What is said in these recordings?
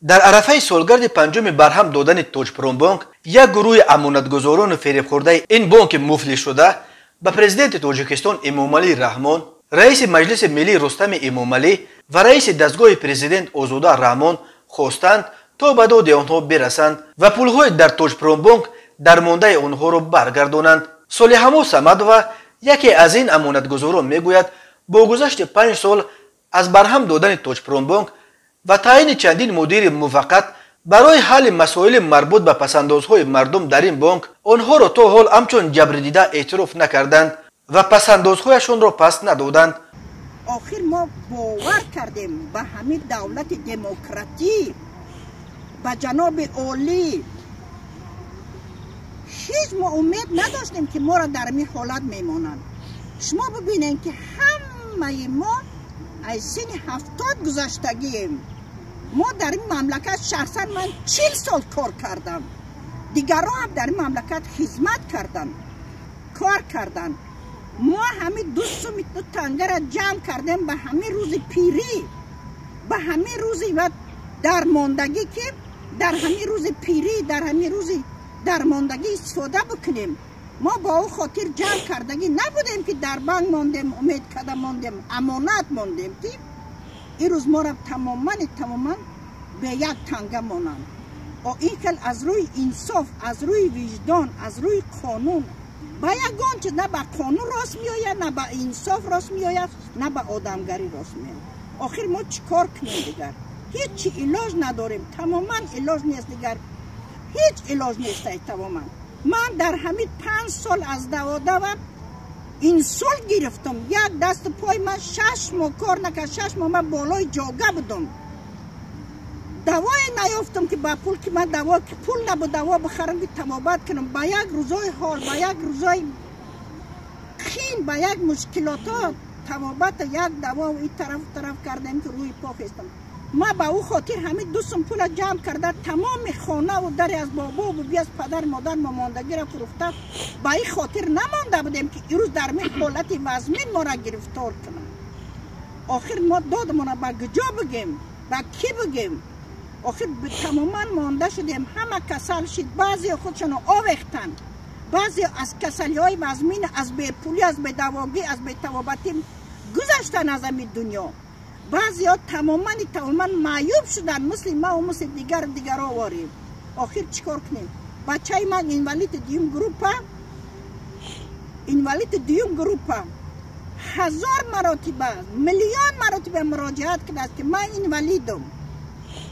در عرفه سالگرد پنجم برهم دادن توجپرومبانک یک گروه امانتگزاران فریب خورده این بانک مفلس شده به پرزیدنت تاجیکستان امامعلی رحمان، رئیس مجلس ملی رستم امامعلی و رئیس دستگاه پرزیدنت آزاده رحمان خواستند تا به داد آنها برسند و پولهای در توجپرومبانک درمانده آنها را برگردانند. صالح صمدوه یکی از این امانتگزاران میگوید با گذشت 5 سال از برهم دادن توجپرومبانک و تعیین چندین مدیر موقت برای حل مسائل مربوط به پسندازهای مردم در این بانک آنها را تا حال همچون جبر دیده اعتراف نکردند و پسندازهایشان را پس ندادند. آخر ما باور کردیم به همین دولت دموکراتی، به جناب عالی، هیچ ما امید نداشتیم که ما را در این حالت میمانند. شما ببینید که همه ما از سن 70 گذشتگیم. ما در این مملکت شخصا من 40 سال کار کردم، دیگران هم در این مملکت خدمت کردن، کار کردن. ما همین 200 تنگه را جمع کردیم به همین روز پیری، به همین روز و درماندگی که در همین روز پیری، در همین روز درماندگی استفاده بکنیم. ما با او خاطر جمع کردگی نبودیم که در بانک ماندیم، امید کده ماندیم، امانت ماندیم که این روز ما را تماما به یک تنگه مانند. این کل از روی انصاف، از روی وجدان، از روی قانون با یگان چیز، نه به قانون راست می آید، نه به انصاف راست می آید، نه به آدمگری راست می آید. آخر ما چیکار کنیم دیگر؟ هیچ علاج نداریم، تماما علاج نیست دیگر، هیچ علاج نیست تماما. من در همین 5 سال از دوام انسولت گرفتم. یک دست پای من 6 ماه کار نکرد، 6 ماه من بالای جاگه بودم. دوای نیافتم که با پول که من دوا که پول نبود دوا بخرم که تمابت کنم. با یک روزای حال، با یک روزای خین، با یک مشکلات تمابت یک دوا و این طرف کردم که روی پا خستم. ما با او خاطر همین 2 سم پول جمع کرده تمام خانه و در از بابا و بی از پدر مادر ماماندگی را فروخته. با این خاطر نمانده بودیم که این روز در می حالت وزمین ما را گرفتار کنم. آخر ما دادمون را به کجا بگیم، به کی بگیم؟ آخر تماما مانده شدیم، همه کسل شد. بعضی خودشون آویختن، بعضی از کسلی های وزمین، از بی پولی، از بی دواگی، از بی توابتی گذشتن از این دنیا. بعضی ها تماما معیوب شدن، مثل ما و مثل دیگر آواریم. آخر چیکار کنیم؟ بچه من اینوالید دیوم گروپه 1000 مراتبه، میلیون مراتبه مراجعت کرده است که من اینوالیدم،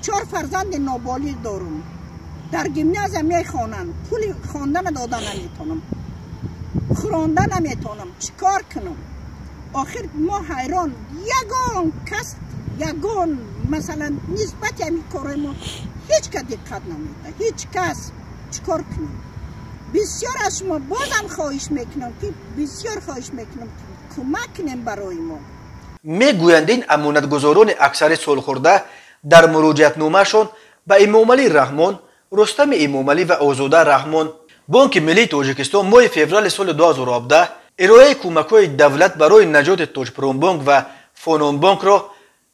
4 فرزند نابالغ دارم، در گیمناز می خوانند، پول خواندن دادن نمیتونم، خواندن نمیتونم، چیکار کنم؟ آخر ما حیران، یگان مثلا نسبت همین کار ما هیچ کس دقت نمیده، هیچ کس. چیکار کنیم؟ بسیار از شما بازم خواهش میکنم که کمک کنیم برای ما. میگویند این امانتگزاران اکثر سالخورده در مراجعت نامه‌شان به امامعلی رحمان، رستم امامعلی و آزاده رحمان بانک ملی تاجیکستان ماه فوریه سال 2017 ارائه کمک‌های دولت برای نجات توجپرومبانک و فونومبانک را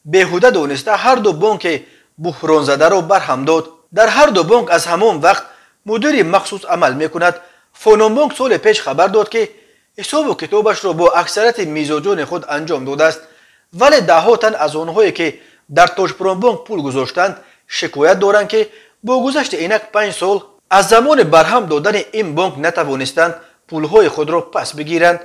بیهوده دانسته هر دو بانک بحران زده را برهم داد. در هر دو بانک از همان وقت مدیر مخصوص عمل میکند. فونومبانک سال پیش خبر داد که حساب و کتابش را با اکثریت میزاجان خود انجام داده است، ولی ده تن از آنهایی که در توجپرومبانک پول گذاشتند شکایت دارند که با گذشت اینک 5 سال از زمان برهم دادن این بانک نتوانستند پولهای خود را پس بگیرند.